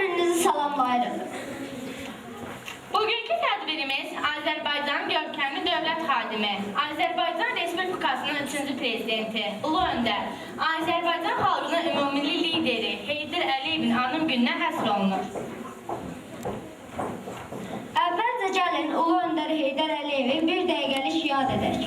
birinizi salamlayırıq. Bugünkü tədbirimiz Azərbaycan görkəmli dövlət xadimi, Azərbaycan Respublikasının 3-cü prezidenti, Ulu Öndər, Azərbaycan xalqının ümumilli lideri Heydər Əliyevin anım gününə həsr olunur. Əvvəlcə gəlin Ulu Öndər Heydər Əliyevi bir dəqiqəlik yad edək.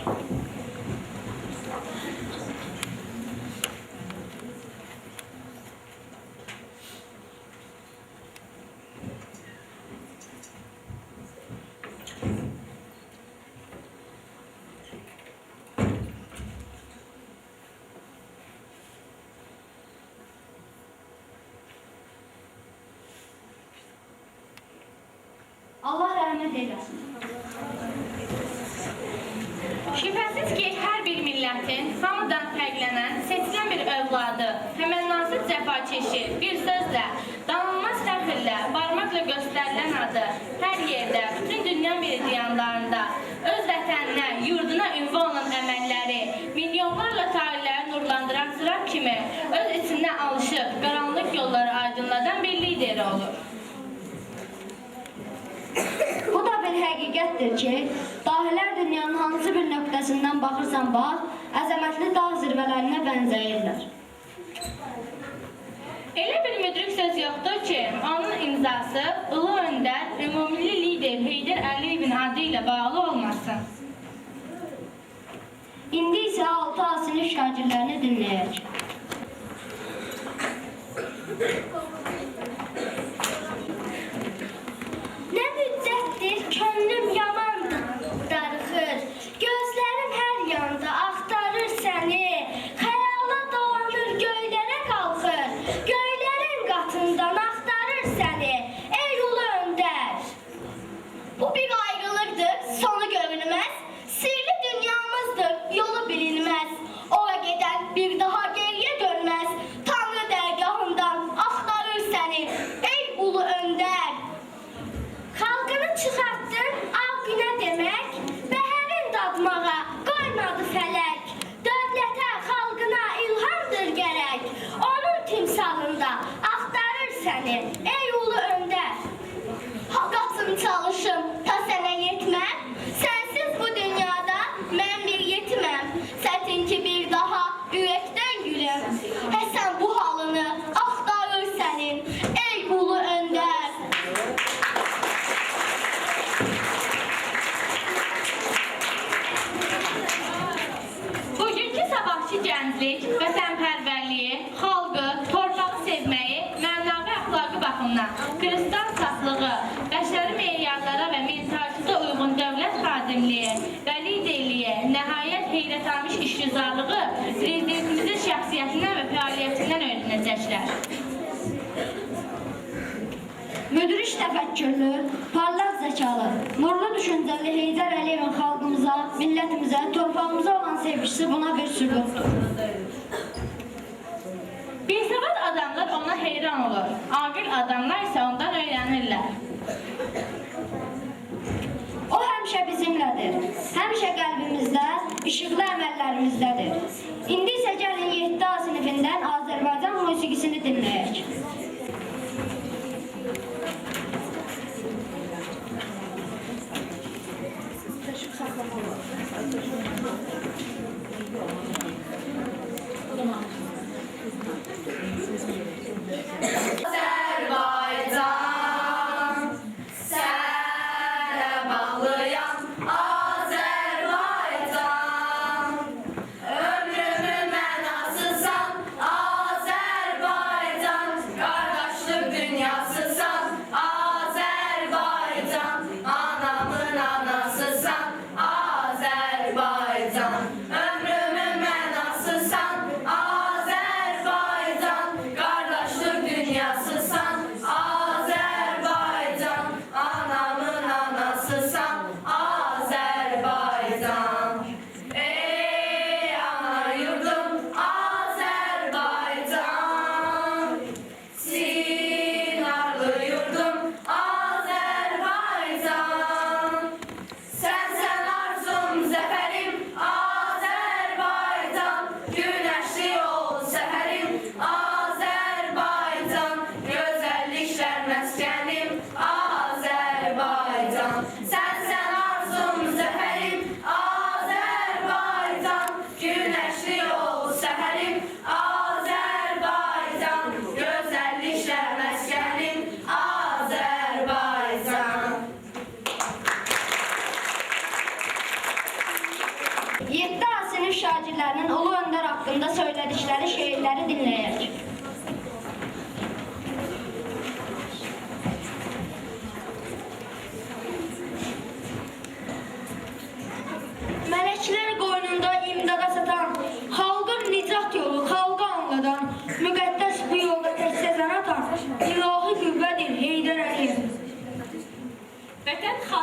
Allah rəhmət eyləsin. Şübhəsiz ki, hər bir millətin hamıdan fərqlənən, seçilən bir övladı, təmənnasız cəfakeşi, bir sözlə, danılmaz fəxrlə, barmaqla göstərilən adı hər yerdə, bütün dünya meridiyanlarında öz vətəninə, yurduna ünvan olan əməlləri, milyonlarla tarihləri nurlandıran çıraq kimi öz içində alışıb, qaranlıq yolları aydınladan bir lideri olur. Bu da bir həqiqətdir ki, dahilər dünyanın hansı bir nöqtəsindən baxırsan bax, əzəmətli dağ zirvələrinə bənzəyirlər. Elə bir müdrik söz yoxdur ki, onun imzası Ulu Öndər, ümumilli lider Heydər Əliyevin adı ilə bağlı olmasın. İndi isə 6A sinif şagirdlərini dinləyək. Nə müddətdir könlüm yamandır, darıxır, gözlərim hər yanda axtarır səni, xəyala dolanır, göylərə qalxır, göylərin qatından axtarır səni, ey Ulu Öndər. Bu bir ayrılıqdır, sonu görünməz, sirli dünyamızdır, yolu bilinməz, ora gedən bir daha geriyə dönməz, Tanrı dərgahından axtarır səni, ey Ulu Öndər. Xalqını çıxartdın ağ günə demək, bəhərin dadmağa qoymadı fələk. Dövlətə, xalqına ilhamdır gərək, onun timsalında axtarır səni, ey Ulu Öndər. Qaçım çalışım, ta sənə yetməm, sənsiz bu dünyada mən bir yetiməm. Sətin ki bir daha ürəkdən gülüm, Həsən bu halını axtarır sənin, ey Ulu Öndər. Bugünkü sabahçı gənclik, vətənpərvərliyi, xalqı, torpağı sevməyi, mənnavi əxlaqı baxımdan, kristal saflığı, bəşəri meyarlara və mentalite uyğun dövlət xadimliyi və liderliyi, nəhayət heyrətamiz işgüzarlığı prezidentimizin şəxsiyyətindən və fəaliyyətindən öyrənəcəklər. Müdrik təfəkkürlü, parlaq zəkalı, nurlu düşüncəli Heydər Əliyevin xalqımıza, millətimizə, torpağımıza olan sevgisi buna bir sübutdur. Binsavad adamlar ona heyran olur, aqil adamlar isə ondan öyrənirlər. O həmişə bizimlədir, həmişə qəlbimizdə, işıqlı əməllərimizdədir. İndi isə gəlin 7A sinifindən Azərbaycan musiqisini dinləyək. Azərbaycan, sənə bağlıyam, Azərbaycan. Ömrümün mənasısan, Azərbaycan. Qardaşlıq dünyasısan, Azərbaycan. Anamın anasısan, Azərbaycan. Ömrümün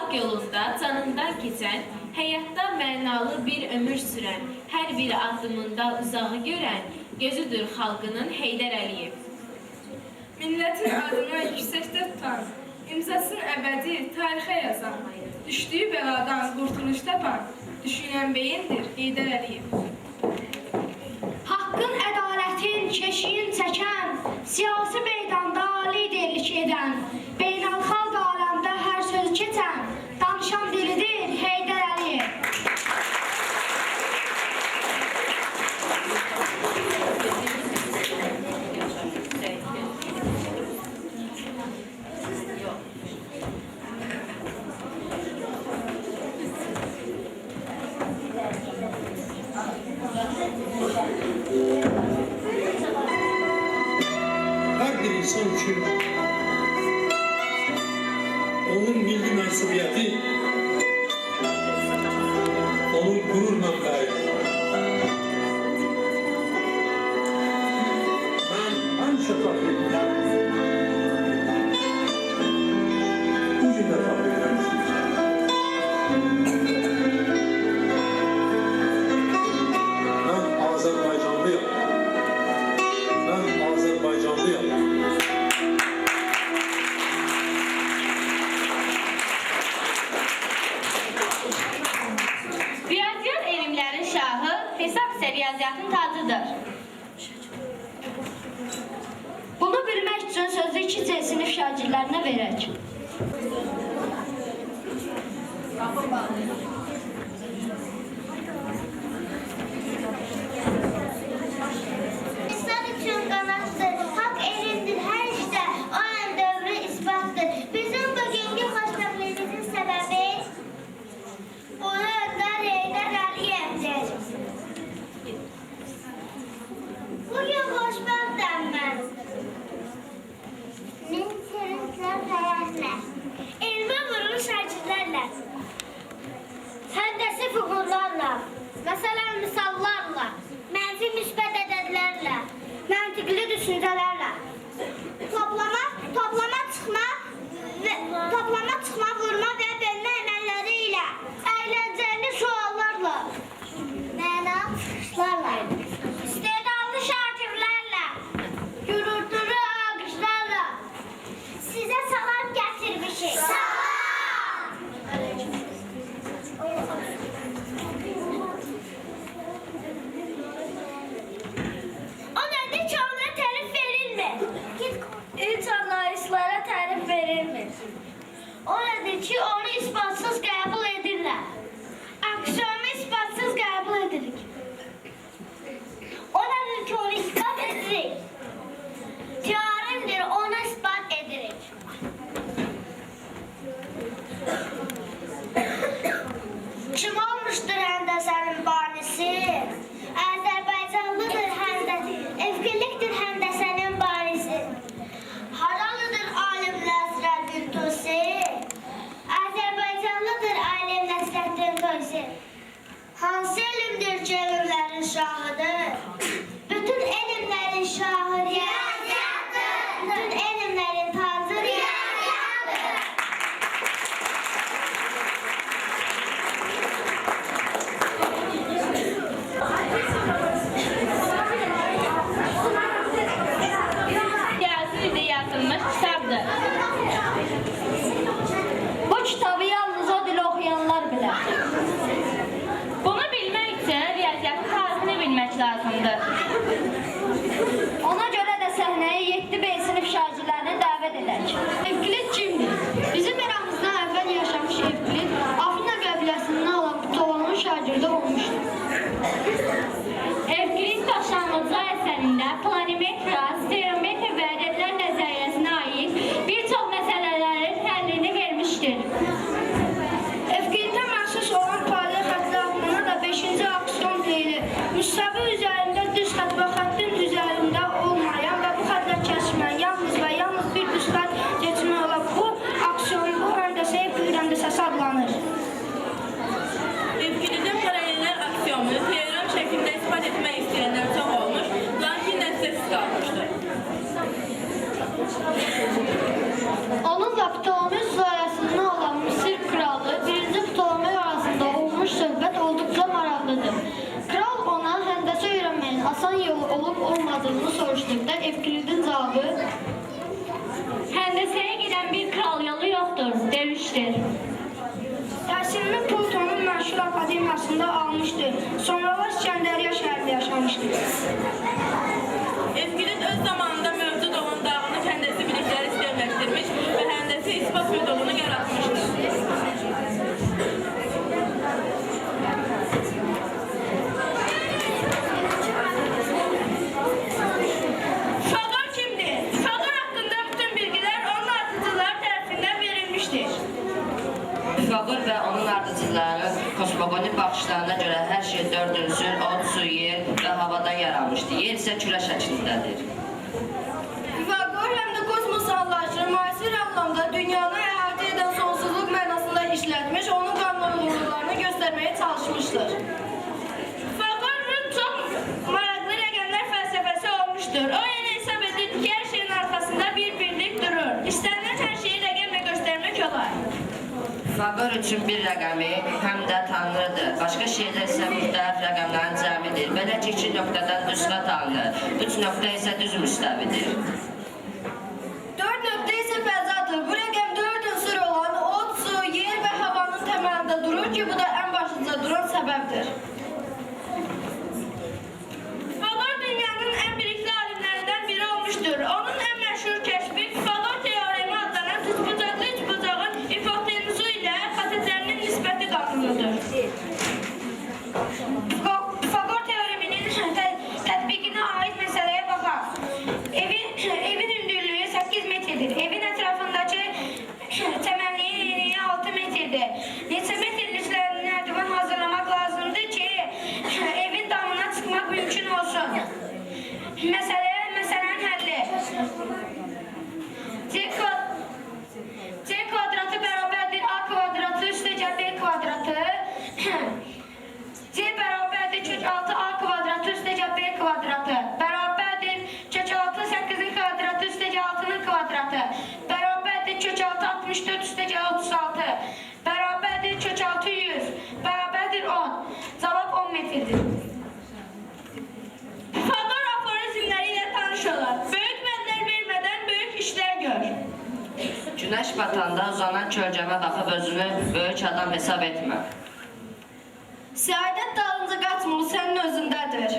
xalq yolunda canından keçən, həyatda mənalı bir ömür sürən, hər bir addımında uzağı görən, gözüdür xalqının Heydər Əliyev. Milletin adını yüksekte tutan, imzasını əbədi tarixə yazan, düşdüyü bəladan qurtuluş tapan, düşünən beyindir Heydər Əliyev. Haqqın, ədalətin, keşiyin çəkən, siyasi meydanda liderlik edən, beynəlxalq aləmdə hər söz keçən, danışan dilidir Heydər Əliyev. Her bir insan için onun milli mensubiyeti, onun gurur mənbəyidir. Ben həmişə fəxr edirəm. Bu gün də fəxr edirəm. Ben Azərbaycanlıyam. Ben Azərbaycanlıyam. Riyaziyyat elmlərin şahı hesab isə riyaziyyatın tacıdır. Bunu bilmək üçün sözü 2C sinif şagirdlərinə verək. İnsan üçün qanattır, haqq elindir hər işdə, o ən dövrü isbatdır. Bizim bugünkü xoşbəxtliyimizin səbəbi onu öndər Heydər Əliyevdir. Bugün xoşbəxtəm mən. Min sevinclər həyatlə, elmə vurur şagirdlərlə, həndəsi fiqurlarla, məsələn misallarla, mənfi müsbət ədədlərlə, məntiqli düşüncələrlə, toplama çıxma, vurma və bölmə əməlləri ilə, əyləncəli suallarla, mənalı çıxışlarla, istedadlı şakirlərlə, gürültülü alqışlarla sizə salam gətirmişik. O dedi ki, ona tərif verilmir. İlk anlayışlara tərif verilmir. O dedi ki, onu ispatsız qəbul edirlər. Aksiomu ispatsız qəbul edirik. O dedi ki, onu ispat edirik. Teoremdir, onu ispat edirik. Kim olmuşdur həndəsənin banisi? Azərbaycanlıdır evkilikdir həndəsənin banisi. Haralıdır alim Nəsrəddin Tusi? Azərbaycanlıdır alim Nəsrəddin Tusi. Hansı elmdir ki, elmlərin şahıdır? Bütün elmlərin şahı riyaziyyatdır. Bütün elmlərin tacı riyaziyyatdır. Riyazi dildə yazılmış kitabdır. Bu kitabı yalnız o dili oxuyanlar bilər. Bunu bilmək üçün riyaziyyatın tarixini bilmək lazımdır. Həndəsəyə gedən bir kral yolu yoxdur, demişdir. Təhsilini Plutonun məşhur akademiyasında almışdır. Sonralar İskəndəriyyə şəhərində yaşamışdır. Evgilid öz zamanında mövcud olan dağını kəndəsi bilikləri sistemləşdirmiş və həndəsi ispat metodunu yaratmışdır. Pifagor kimdir? Pifagor haqqında bütün bilgilər onun ardıcıları tərəfindən verilmişdir. Pifagor və onun ardıcıları kosmogonik baxışlarına görə hər şey 4 ünsür, od, su, yer və havadan yaranmışdır. Yer isə kürə şəklindədir. Pifagor həm də kosmos anlayışını müasir anlamda dünyanı əhatə edən sonsuzluq mənasında işlətmiş, onun qanunlarını göstərməyə çalışmışdır. Pifagorun çox maraqlı rəqəmlər fəlsəfəsi olmuşdur. O elə hesab edir ki, hər şeyin arxasında bir birlik durur. İstənilən hər şeyi rəqəmlə göstərmək olar. Pifagor üçün bir rəqəmi həm də tanrıdır. Başqa şeylər isə müxtəlif rəqəmlərin cəmidir. Belə ki, 2 nöqtədən düz xətt alınır. 3 nöqtə isə düz müstəvidir. 4 nöqtə isə fəzadır. Bu rəqəm 4 ünsür olan od, su, yer və havanın təməlində durur ki, bu da ən başlıca duran səbəbdir. Pifagor dünyanın ən bilikli alimlərindən biri olmuşdur. Onun ən məşhur kəşfi Pifagor teoremi adlanan üçbucaqlı üçbucağın hipotenuzu ilə xəttlərinin nisbəti qanunudur. Pifagor teoreminin tətbiqinə aid məsələyə baxaq. Evin hündürlüyü 8 metrdir. Evin ətrafındakı təməlliyin eniyi 6 metrdir. Neçə metrliklə nərdivan hazırlamaq lazımdır ki, evin damına çıxmaq mümkün olsun. Məsələnin həlli. C kvadratı bərabərdir A kvadratı üstəcə B kvadratı. C bərabərdir kök 6 A kvadratı üstəcə B kvadratı. Bərabərdir kök 6 8-in kvadratı üstəcə 6-nın kvadratı. Bərabərdir kök 6 64 üstəcə 36. Bərabərdir kök 6 100. Bərabərdir 10. Cavab 10 metrdir. Pifagor aforizmləri ilə tanış olaq. Böyük vədlər vermədən böyük işlər gör. Günəş batanda uzanan kölgəmə baxıb özünü böyük adam hesab etmə. Səadət dalınca qaçma, o sənin özündədir.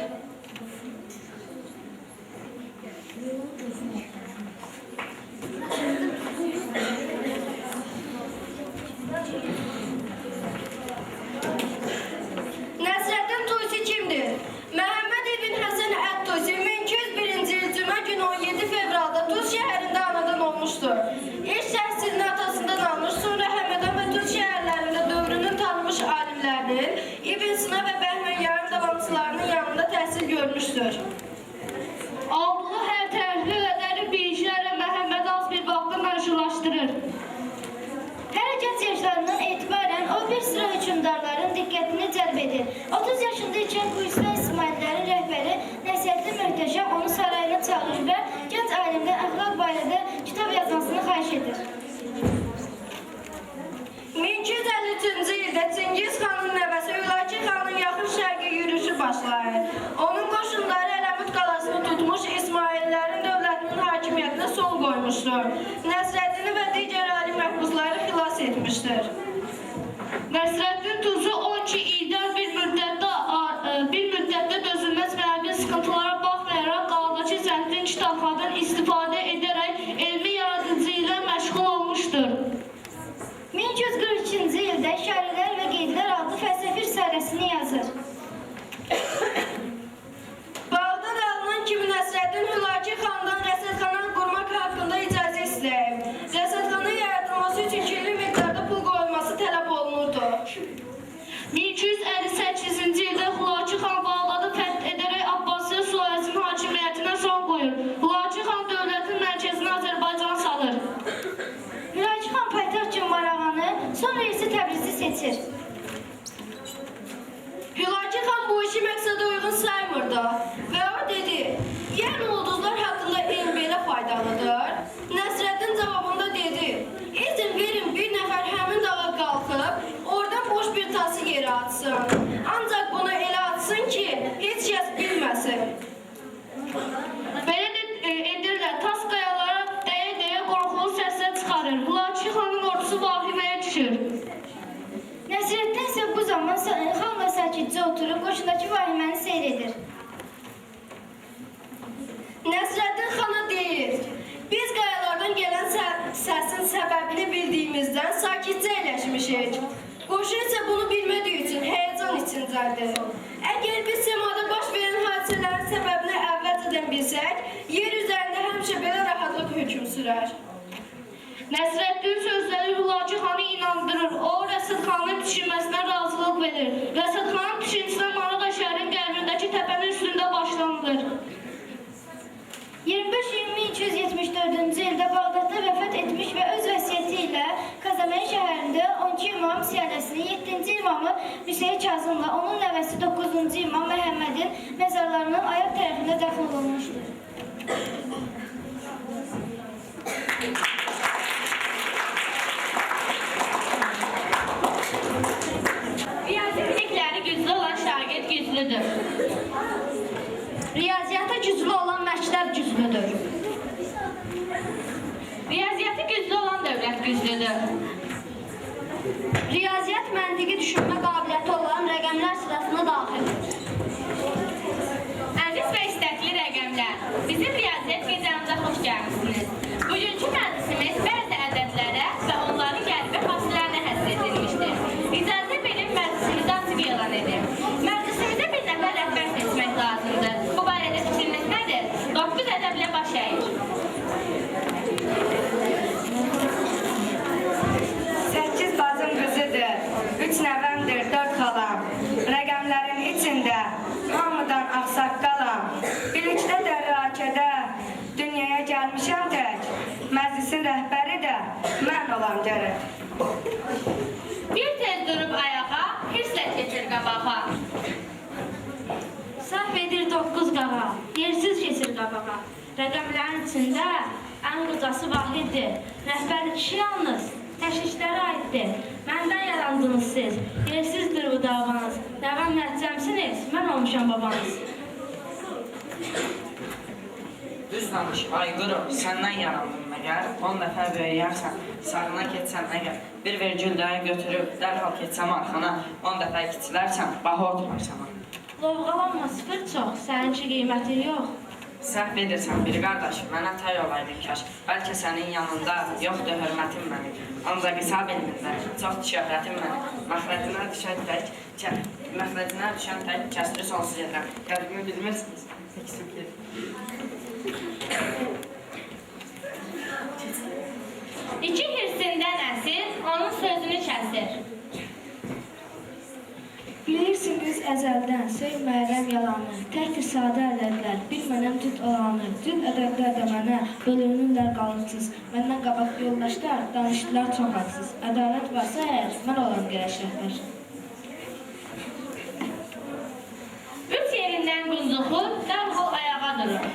Nəsrəddin Tusi kimdir? Məhəmməd ibn Həsən Ət-Tusi 1201-ci il cümə günü 17 fevralda Tuz şəhərində anadan olmuşdur. İlk təhsilini atasından almış, sonra Həmədan və Tuz şəhərlərində dövrünün tanınmış alimlərinin İbn Sina və Bəhmən yarım davamçılarının yanında təhsil görmüşdür. Aldığı hər tərəfli qədəri bilgilərlə Məhəmməd az bir vaxtda məşhurlaşdırır. Hər genç yaşlarından etibarən o bir sıra hökümdarların diqqətini cəlb edir. 30 yaşında ikən bu İslam İsmaillərin rəhbəri Nəsihətli Möhtəşəm onu sarayına çağırır və gənc alimdən əxlaq barədə kitab yazmasını xahiş edir. 1253-cü ildə Çingiz xanın nəvəsi Hülakü xanın yaxın şərqi yürüyüşü başlayır. Onun qoşunları Ələmüd qalasını tutmuş, İsmaillərin dövlətinin hakimiyyətinə son qoymuşdur. Nəsrəddini və digər alim məhbusları xilas etmişdir. Nəsrəddin Tusi 12 ildən bir müddətdə dözülməz mənəvi sıxıntılara baxmayaraq qaldakı zəngin kitabxanadan istifadə edərək elmi yaradıcı ilə məşğul olmuşdur. 1242-ci ildə Şərilər və Qeydlər adlı fəlsəfi risaləsini yazır. Bağdad alınan kimi Nəsrəddin Hülakü xandan rəsədxana qurmaq haqqında icazə istəyib. Rəsədxana yaradılması üçün kirli miqdarda pul qoyulması tələb olunurdu. 1258-ci ildə Hülakü xan Bağdadı fəth edərək Abbasiyə sülaləsinin hakimiyyətinə son qoyur. Hülakü xan dövlətin mərkəzini Azərbaycana salır. Hülakü xan paytaxt kimi Marağanı, sonra isə Təbrizi seçir. Hülakü xan bu işi məqsədə uyğun saymırdı və o dedi, yəni ulduzlar haqqında elm belə faydalıdır. Nəsrəddin cavabında dedi, izin verin bir nəfər həmin dağa qalxıb, oradan boş bir tası yerə atsın. Ancaq bunu elə atsın ki, heç kəs bilməsin. Belə edirlər, tas qayalara dəyə-dəyə qorxulu səs güclənir. Hülaçı xanın ordusu vahiməyə düşür. Nəsrəddin isə bu zaman xanla sakitcə oturub qoşundakı vahiməni seyr edir. Nəsrəddin xana deyir, biz qayalardan gələn səsin səbəbini bildiyimizdən sakitcə əyləşmişik. Qoşun isə bunu bilmədiyi üçün həyəcan içindədir. Əgər biz semada baş verən hadisələrin səbəbini əvvəlcədən bilsək, yer üzərində həmişə belə rahatlıq hökm sürər. Nəsrəddin sözləri Hülaçı xanı inandırır. O, Rəsul xanın düşürməsinə razılıq verir. Rəsul xanın düşüncəsinə Marağa şəhərin qərbindəki təpənin üstündə başlanılır. 25-20-274-cü ildə Bağdadda vəfat etmiş və öz vəsiyyəti ilə Kazaməy şəhərində 12 imam siyarəsini 7-ci imamı Hüseyin Kazımla onun nəvəsi 9-cu imam Məhəmmədin məzarlarının ayaq tərəfində dəfn olunmuşdur. Riyazi bilikləri güclü olan şagird güclüdür. Riyaziyyata güclü olan məktəb güclüdür. Riyaziyyatı güclü olan dövlət güclüdür. Riyaziyyat məntiqi düşünmə qabiliyyəti olan rəqəmlər sırasına daxildir. Əziz və istəkli rəqəmlər, bizim riyaziyyat gecəmizə xoş gəlmişsiniz. Bugünkü məclisimiz bəzi ədədlərə və onların qəlbi fasilərinə həsr edilmişdir. İcazə verin məclisimizi açıq elan edim. Məclisimizə bir nəfər rəhbər seçmək lazımdır. Bu barədə fikriniz nədir? 9 ədəblə baş əyir. 8 bacım qızıdır, 3 nəvəmdir, 4 xalam. Rəqəmlərin içində hamıdan ağsaqqalam. Bilikdə dərrakədə dünyaya gəlmişəm tək. Məclisin rəhbəri də mən olam gərək. Bir tez durub ayağa, hirslə keçir qabağa. Səhv edir 9 qağa, yersiz keçir qabağa. Rəqəmlərin içində ən qocası vahiddir. Rəhbər kişi yalnız təşvişlərə aiddir. Məndən yarandınız siz, yersizdir bu davanız. Nəvəm nəticəmsiniz, mən olmuşam babanız. Düz danış, ayqırım, səndən yarandım məgər, 10 dəfə böyüyərsən, sağına keçsən əgər, bir vergül dəyə götürüb, dərhal keçsəm arxana, 10 dəfə kiçilərsən, baha oturmar sana. Lovğalanma, sıfır çox, səninki qiyməti yox. Səhv edirsən bir qardaş, mənə tay olaydın kaş, bəlkə sənin yanında yoxdur hörmətim mənim, ancaq hesab elmində çoxdur şöhrətim mənim, məxrəcənə düşən tək kəsri sonsuz edirəm, qəlbimi bilmirsiniz, eksik. İki hirsindən əsir, onun sözünü kəsir. Bilirsiniz əzəldən, söyməyərəm yalanı, təkdir sadə ədədlər, bilmənəm tüt olanı, tüt ədədlər də mənə bölünürlər qalıqsız, məndən qabaq yoldaşlar, danışdılar çox haqsız, ədalət varsa əgər, mən olam gərək rəhbər. 3 yerindən quncuxur, dərhal ayağa durur.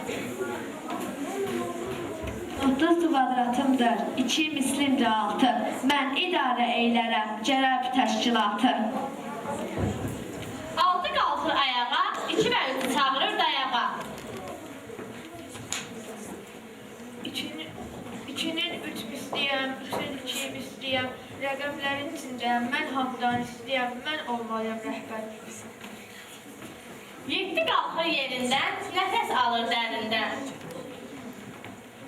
30 kvadratımdır, 2 mislimdir 6, mən idarə eylərəm, gərək təşkilatı. 6 qalxır ayağa, 2 və 3 çağırır dayağa. 2-nin 3 misliyəm, 3-ün 2 misliyəm, rəqəmlərin içindəyəm, mən hamıdan istəyəm, mən olmalıyam rəhbər. 7 qalxır yerindən, nəfəs alır dərindən.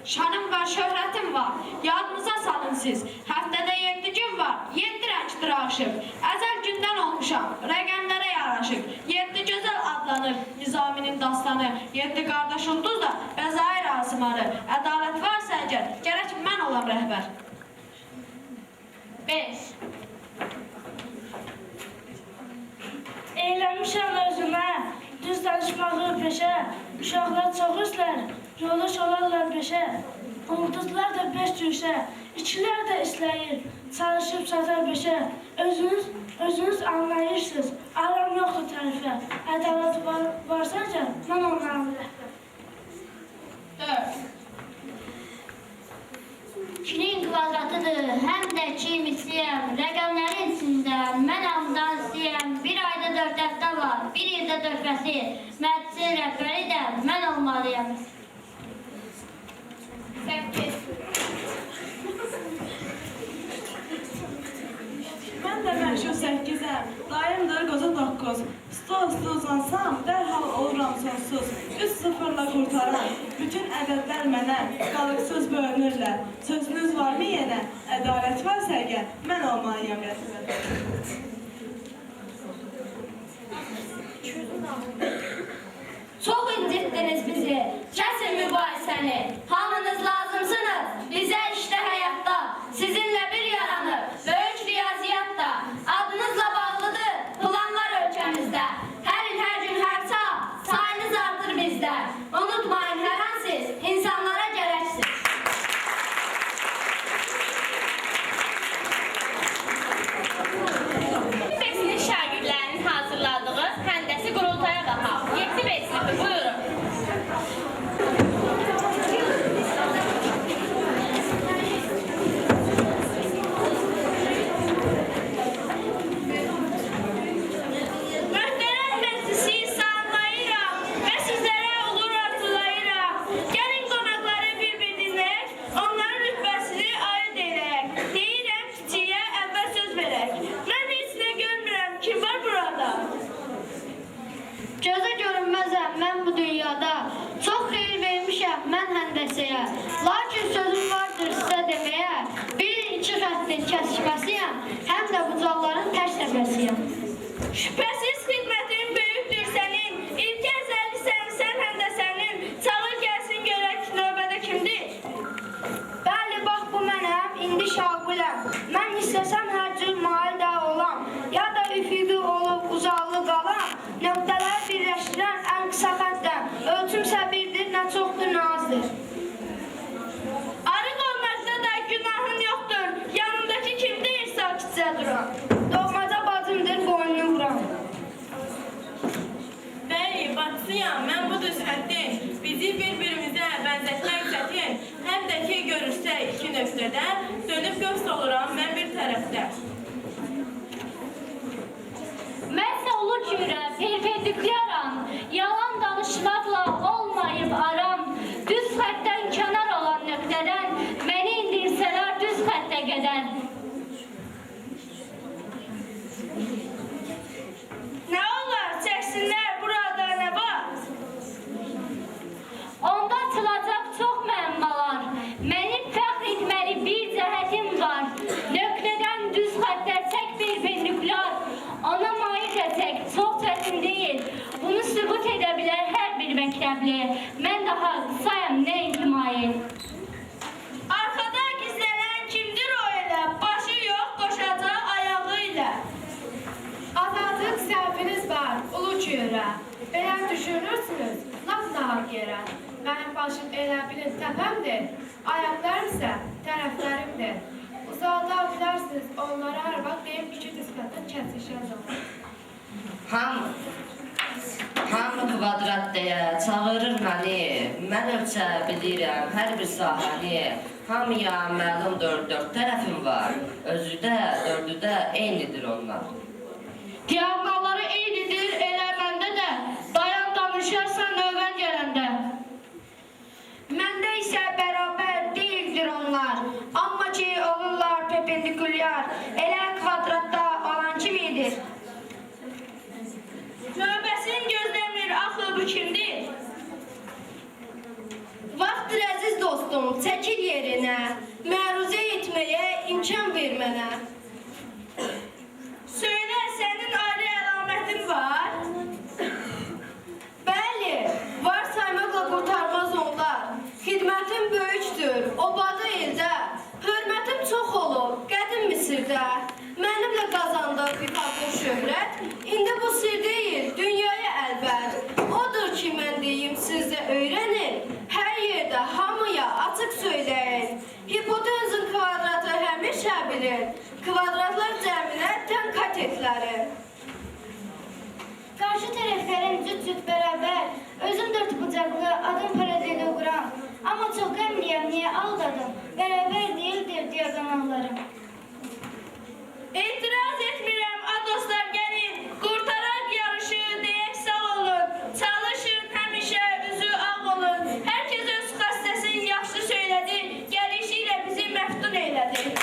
Şanım var, şöhrətim var, yadınıza salın siz. Həftədə 7 gün var, 7 rəngdir aşıq. Əzəl gündən olmuşam, rəqəmlərə yaraşıq. 7 gözəl adlanır Nizaminin dastanı. 7 qardaş ulduz da Bəzair Asimanı. Ədalət varsa əgər, gərək mən olam rəhbər. 5. Eyləmişəm özümə, düz danışmağı peşə, uşaqlar çox istər, yoldaş olarlar peşə, ulduzlar da 5 cüşə, ikilər də istəyir, çalışıb çatar peşə, özünüz anlayırsınız, aram yoxdur tərifə, ədalət varsa ki, mən onlarım rəhbər. 4. 2-nin kvadratıdır, həm də 2 misliyəm, rəqəmlərin içində mən hamıdan istəyəm, bir ayda 4 həftə var, bir ildə 4 fəsil, məclisin rəhbəri də mən olmalıyam. 8. Məşhur 8-əm, dayımdır qoca 9. Stol uzansam, dərhal oluram sonsuz. 3-0-la qurtaran, bütün ədədlər mənə qalıqsız bölünürlər. Sözünüz varmı yenə? Ədalət varsa əgər, mən olmalıyam rəsmən. Çok incitdiniz bizi, kesin mübahisəni. Hamınız lazımsınız, bize işte hayatta. Sizinle bir yaranır, böyük riyaziyatta. Adınızla bağlıdır, planlar ölkəmizdə. Her il, her gün, her saat, sayınız artır bizdə. Unutmayın her an siz, insanlara gərəksiniz. Besinin şagirdlərinin hazırladığı həndəsi qurultaya qalxaq. 7 besini buyurun. Möhtərəm məclisi salamlayıram və sizlərə olur arzulayıram. Gəlin qonaqları bir-bir dinləyək, onların rütbəsini ayırt edək. Deyirəm kiçiyə əvvəl söz verək. Mən heç nə görmürəm, kim var burada? Gözə görünməzəm mən bu dünyada. Çox xeyir vermişəm mən həndəsəyə. Lakin sözüm vardır sizə deməyə. Bir iki xəttin kəsişməsiyəm, həm də bucaqların tərs təpəsiyəm. Şübhəsiz xidmətin böyükdür sənin. İlk əzəlisən sən həndəsənin. Çağır gəlsin görək növbədə kimdir? Bəli, bax bu mənəm, indi şaguləm. Mən istəsəm hər cür mail də olam. Ya da üfüqü olub uzaqlı qalam. Nöqtələri birləşdirən ən qısa xəttəm. Ölçümsə birdir, nə çoxdur, nə azdır. Arıq olmaqda da günahın yoxdur. Yanındakı kimdir, sakitcə duran. Doğmaca bacımdır, boynunu vuran. Bəli, bacısıyam, mən bu düz xəttin. Bizi bir-birimizə bənzətmək çətin. Həm də ki, görürsək iki nöqtədə, dönüb göz oluram mən bir tərəfdə. Mənsə olur görəm, perpendiküləram. Yalan danışmaqla olmayıb aram. Düz xəttdən kənar olan nöqtədən məni indirsələr düz xəttə qədər. Nə olar, çəksinlər burada nə var? Onda açılacaq çox məmmalar. Mənim fəxr etməli bir cəhətim var. Nöqtədən düz xəttə çək perpendikülər. Ona malik etsək çox çətin deyil. Bunu sübut edə bilər hər bir məktəbli. Mən daha qısayam nə intimayil. Arkada gizlənən kimdir o elə? Başı yox, qoşacaq ayağı ilə. Azadlıq səhviniz var, ulu çürə. Belə düşünürsünüz, laf nahaq yerə. Mənim başım elə bilin təpəmdir, ayaqlarım isə tərəflərimdir. Uzaqda bilərsiniz, onlara hər vaxt deyib iki nisbətən kəsişəcəm. Hamı kvadrat deyə çağırır məni. Mən ölçə bilirəm hər bir sahəni. Hamıya məlumdur, dörd tərəfim var. Özü də, dördü də eynidir onlar. Diaqnaları eynidir, elə məndə də. Dayan danışarsan növbən gələndə. Məndə isə bərabər deyildir onlar. Amma ki olurlar perpendikülyar. Elə kvadratda olan kimidir? Növbəsini gözləmir, axı bu kimdir? Vaxtdır əziz dostum, çəkil yerinə. Məruzə etməyə imkan ver mənə. Söylə, sənin ayrı əlamətin var? Bəli, var saymaqla qurtarmaz onlar. Xidmətim böyükdür, obada ildə. Hörmətim çox olub, qədim Misirdə. Mənimlə qazandığı bir fazla şöhrət, indi bu sir deyil, dünyaya əlbət. Odur ki, mən deyim, siz də öyrənin. Hər yerdə hamıya açıq söyləyin. Hipotenzin kvadratı həmişə bilin. Kvadratlar cəminə tən katetləri. Qarşı tərəflərim cüt-cüt bərabər. Özüm dörd bucaqlı, adım paraleli quram. Amma çox qəmliyəm, niyə aldadım? Bərabər deyildir diaqonallarım. İtiraz etmirəm, a dostlar gəlin. Qurtaraq yarışı, deyək sağ olun. Çalışın, həmişə üzü ağ olun. Hər kəs öz xəstəsini yaxşı söylədi. Gəlişi ilə bizi məftun eylədi.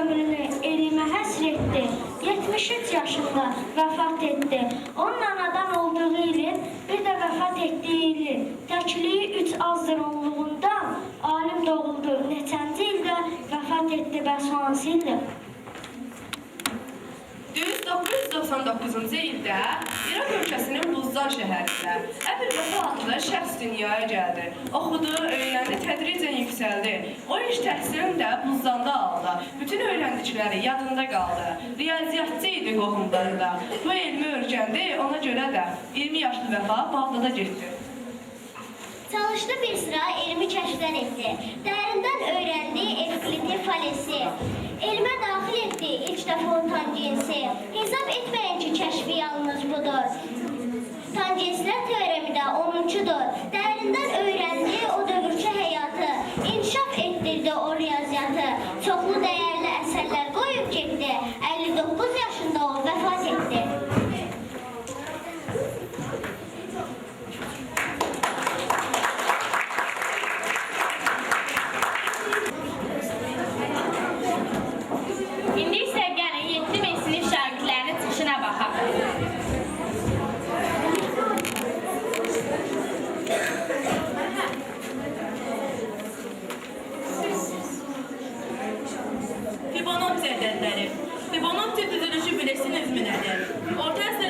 ömrünü elmə həsr etdi. 73 yaşında vəfat etdi. Onun anadan olduğu ilin, bir də vəfat etdiyi ilin təkliyi 3 azdır onluğundan alim doğuldu. Neçənci ildə vəfat etdi, bəs hansı ildə? Düz 999-cu ildə İraq ölkəsinin Buzdan şəhərində Əbil Vəfa adlı şəxs dünyaya gəldi. Oxudu, öyrəndi, tədricən yüksəldi. O iş təhsilini də Buzdanda aldı. Bütün öyrəndikləri yadında qaldı. Riyaziyyatçı idi qohumlarında. Bu elmi öyrəndi, ona görə də 20 yaşlı Vəfa Bağdada getdi. Çalışdı bir sıra elmi kəşflər etdi. Dərindən öyrəndi Evklidin falesi. Elmə daxil etdi ilk dəfə o tangensi. Hesab etməyin ki, kəşfi yalnız budur. Tangenslər teoremi də onuncudur. Dərindən öyrəndi o dövrçə həyatı. İnkişaf etdirdi o riyaziyyatı. Çoxlu dəyərli əsərlər qoyub getdi. 59 yaşında o vəfat etdi. İndi isə gəlin 7000 sinif şagirdlərinin çıxışına baxaq. Fibonacci ədədləri. Fibonacci düzülüşü bilirsinizmi nədir? Orta əsr